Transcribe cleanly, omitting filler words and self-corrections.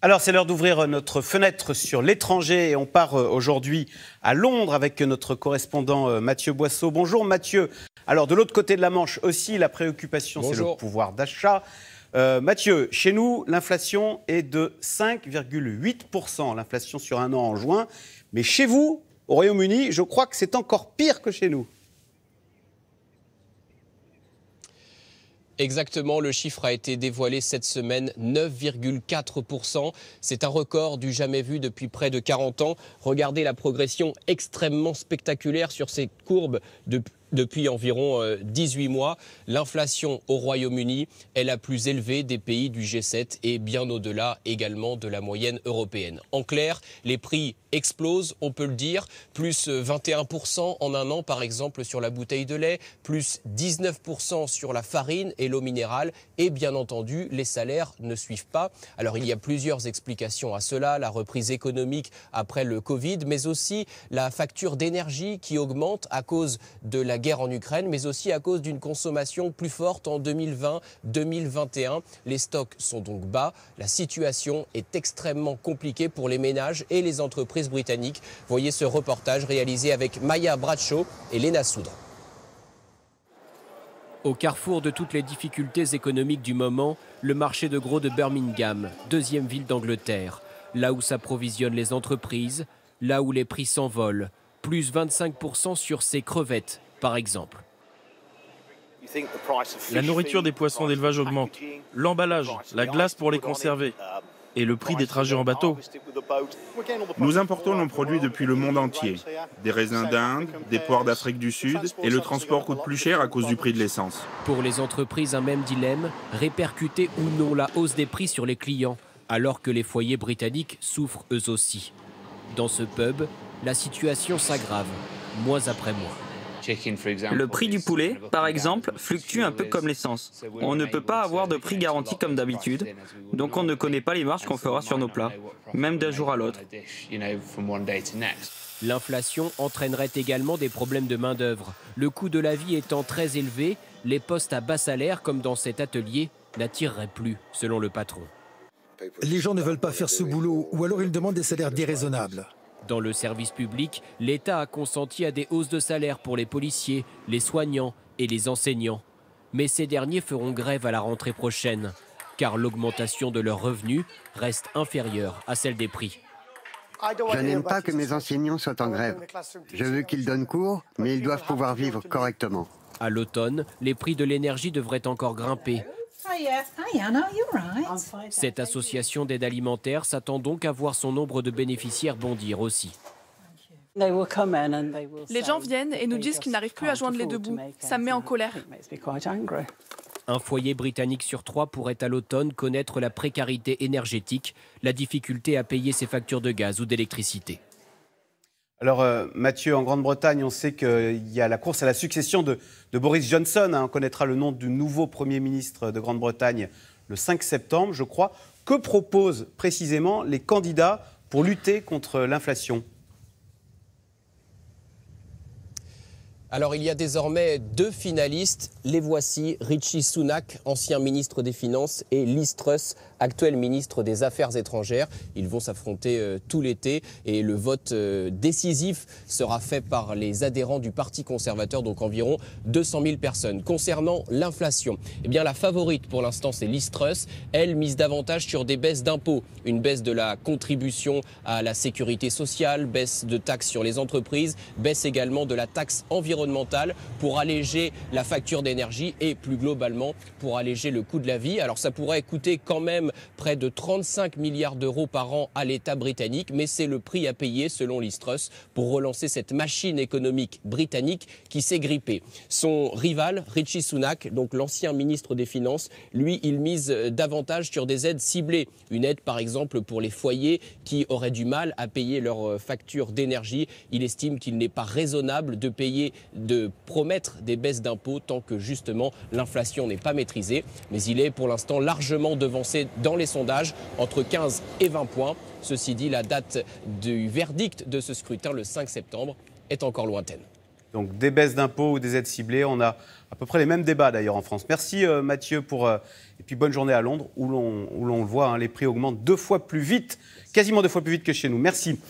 Alors, c'est l'heure d'ouvrir notre fenêtre sur l'étranger et on part aujourd'hui à Londres avec notre correspondant Mathieu Boisseau. Bonjour Mathieu. Alors, de l'autre côté de la Manche aussi, la préoccupation, c'est le pouvoir d'achat. Mathieu, chez nous, l'inflation est de 5,8%, l'inflation sur un an en juin. Mais chez vous, au Royaume-Uni, je crois que c'est encore pire que chez nous. Exactement, le chiffre a été dévoilé cette semaine, 9,4%. C'est un record du jamais vu depuis près de 40 ans. Regardez la progression extrêmement spectaculaire sur ces courbes depuis environ 18 mois. L'inflation au Royaume-Uni est la plus élevée des pays du G7 et bien au-delà également de la moyenne européenne. En clair, les prix explosent, on peut le dire, plus 21% en un an par exemple sur la bouteille de lait, plus 19% sur la farine et l'eau minérale et bien entendu les salaires ne suivent pas. Alors il y a plusieurs explications à cela, la reprise économique après le Covid mais aussi la facture d'énergie qui augmente à cause de la guerre en Ukraine mais aussi à cause d'une consommation plus forte en 2020-2021. Les stocks sont donc bas, la situation est extrêmement compliquée pour les ménages et les entreprises britanniques. Voyez ce reportage réalisé avec Maya Bradshaw et Léna Soudre. Au carrefour de toutes les difficultés économiques du moment, le marché de gros de Birmingham, deuxième ville d'Angleterre, là où s'approvisionnent les entreprises, là où les prix s'envolent, plus 25% sur ces crevettes, par exemple. La nourriture des poissons d'élevage augmente, l'emballage, la glace pour les conserver et le prix des trajets en bateau. Nous importons nos produits depuis le monde entier. Des raisins d'Inde, des poires d'Afrique du Sud et le transport coûte plus cher à cause du prix de l'essence. Pour les entreprises, un même dilemme, répercuter ou non la hausse des prix sur les clients, alors que les foyers britanniques souffrent eux aussi. Dans ce pub, la situation s'aggrave, mois après mois. Le prix du poulet, par exemple, fluctue un peu comme l'essence. On ne peut pas avoir de prix garanti comme d'habitude, donc on ne connaît pas les marges qu'on fera sur nos plats, même d'un jour à l'autre. L'inflation entraînerait également des problèmes de main-d'œuvre. Le coût de la vie étant très élevé, les postes à bas salaire, comme dans cet atelier, n'attireraient plus, selon le patron. Les gens ne veulent pas faire ce boulot, ou alors ils demandent des salaires déraisonnables. Dans le service public, l'État a consenti à des hausses de salaire pour les policiers, les soignants et les enseignants. Mais ces derniers feront grève à la rentrée prochaine, car l'augmentation de leurs revenus reste inférieure à celle des prix. Je n'aime pas que mes enseignants soient en grève. Je veux qu'ils donnent cours, mais ils doivent pouvoir vivre correctement. À l'automne, les prix de l'énergie devraient encore grimper. Cette association d'aide alimentaire s'attend donc à voir son nombre de bénéficiaires bondir aussi. Les gens viennent et nous disent qu'ils n'arrivent plus à joindre les deux bouts. Ça me met en colère. Un foyer britannique sur 3 pourrait à l'automne connaître la précarité énergétique, la difficulté à payer ses factures de gaz ou d'électricité. Alors Mathieu, en Grande-Bretagne, on sait qu'il y a la course à la succession de Boris Johnson. On connaîtra le nom du nouveau Premier ministre de Grande-Bretagne le 5 septembre, je crois. Que proposent précisément les candidats pour lutter contre l'inflation ? Alors il y a désormais 2 finalistes, les voici, Rishi Sunak, ancien ministre des Finances, et Liz Truss, actuel ministre des Affaires étrangères. Ils vont s'affronter tout l'été et le vote décisif sera fait par les adhérents du Parti conservateur, donc environ 200 000 personnes. Concernant l'inflation, eh bien la favorite pour l'instant c'est Liz Truss. Elle mise davantage sur des baisses d'impôts, une baisse de la contribution à la sécurité sociale, baisse de taxes sur les entreprises, baisse également de la taxe environnementale pour alléger la facture d'énergie et plus globalement pour alléger le coût de la vie. Alors ça pourrait coûter quand même près de 35 milliards d'euros par an à l'État britannique, mais c'est le prix à payer selon Liz Truss pour relancer cette machine économique britannique qui s'est grippée. Son rival, Rishi Sunak, donc l'ancien ministre des Finances, lui, il mise davantage sur des aides ciblées. Une aide par exemple pour les foyers qui auraient du mal à payer leurs factures d'énergie. Il estime qu'il n'est pas raisonnable de promettre des baisses d'impôts tant que justement l'inflation n'est pas maîtrisée. Mais il est pour l'instant largement devancé dans les sondages, entre 15 et 20 points. Ceci dit, la date du verdict de ce scrutin, le 5 septembre, est encore lointaine. Donc des baisses d'impôts ou des aides ciblées, on a à peu près les mêmes débats d'ailleurs en France. Merci Mathieu et puis bonne journée à Londres où l'on le voit, hein, les prix augmentent 2 fois plus vite, quasiment 2 fois plus vite que chez nous. Merci.